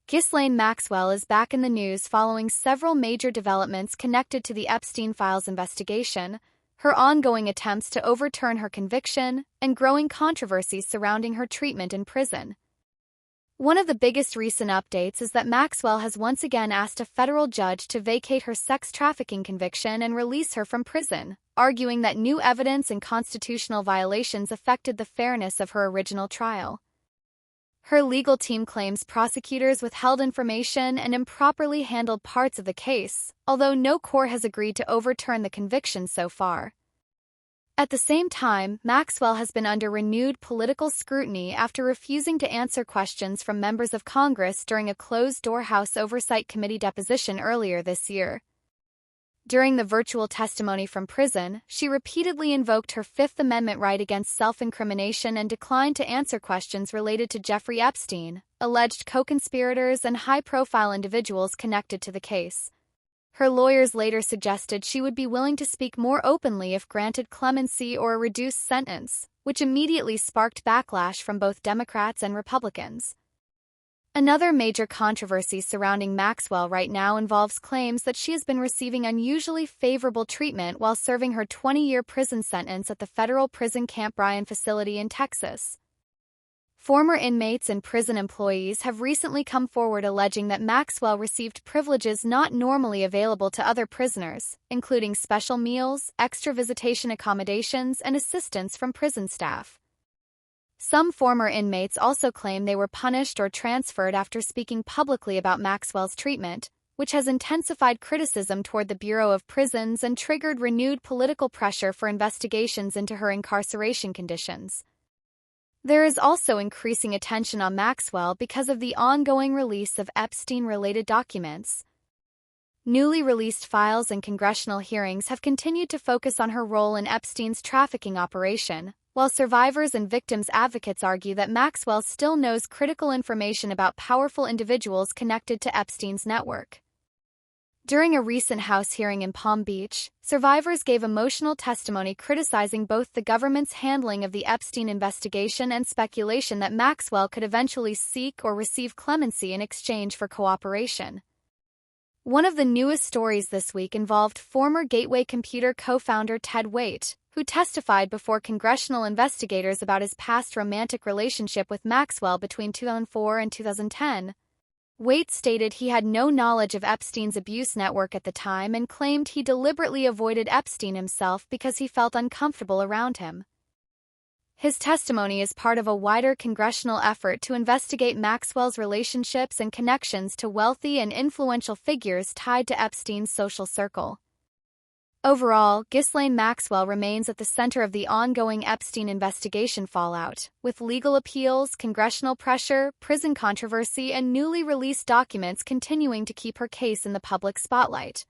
Ghislaine Maxwell is back in the news following several major developments connected to the Epstein files investigation, her ongoing attempts to overturn her conviction, and growing controversies surrounding her treatment in prison. One of the biggest recent updates is that Maxwell has once again asked a federal judge to vacate her sex trafficking conviction and release her from prison, arguing that new evidence and constitutional violations affected the fairness of her original trial. Her legal team claims prosecutors withheld information and improperly handled parts of the case, although no court has agreed to overturn the conviction so far. At the same time, Maxwell has been under renewed political scrutiny after refusing to answer questions from members of Congress during a closed-door House Oversight Committee deposition earlier this year. During the virtual testimony from prison, she repeatedly invoked her Fifth Amendment right against self-incrimination and declined to answer questions related to Jeffrey Epstein, alleged co-conspirators and high-profile individuals connected to the case. Her lawyers later suggested she would be willing to speak more openly if granted clemency or a reduced sentence, which immediately sparked backlash from both Democrats and Republicans. Another major controversy surrounding Maxwell right now involves claims that she has been receiving unusually favorable treatment while serving her 20-year prison sentence at the federal prison Camp Ryan facility in Texas. Former inmates and prison employees have recently come forward alleging that Maxwell received privileges not normally available to other prisoners, including special meals, extra visitation accommodations, and assistance from prison staff. Some former inmates also claim they were punished or transferred after speaking publicly about Maxwell's treatment, which has intensified criticism toward the Bureau of Prisons and triggered renewed political pressure for investigations into her incarceration conditions. There is also increasing attention on Maxwell because of the ongoing release of Epstein-related documents. Newly released files and congressional hearings have continued to focus on her role in Epstein's trafficking operation, while survivors and victims' advocates argue that Maxwell still knows critical information about powerful individuals connected to Epstein's network. During a recent House hearing in Palm Beach, survivors gave emotional testimony criticizing both the government's handling of the Epstein investigation and speculation that Maxwell could eventually seek or receive clemency in exchange for cooperation. One of the newest stories this week involved former Gateway Computer co-founder Ted Waite, who testified before congressional investigators about his past romantic relationship with Maxwell between 2004 and 2010. Waite stated he had no knowledge of Epstein's abuse network at the time and claimed he deliberately avoided Epstein himself because he felt uncomfortable around him. His testimony is part of a wider congressional effort to investigate Maxwell's relationships and connections to wealthy and influential figures tied to Epstein's social circle. Overall, Ghislaine Maxwell remains at the center of the ongoing Epstein investigation fallout, with legal appeals, congressional pressure, prison controversy, and newly released documents continuing to keep her case in the public spotlight.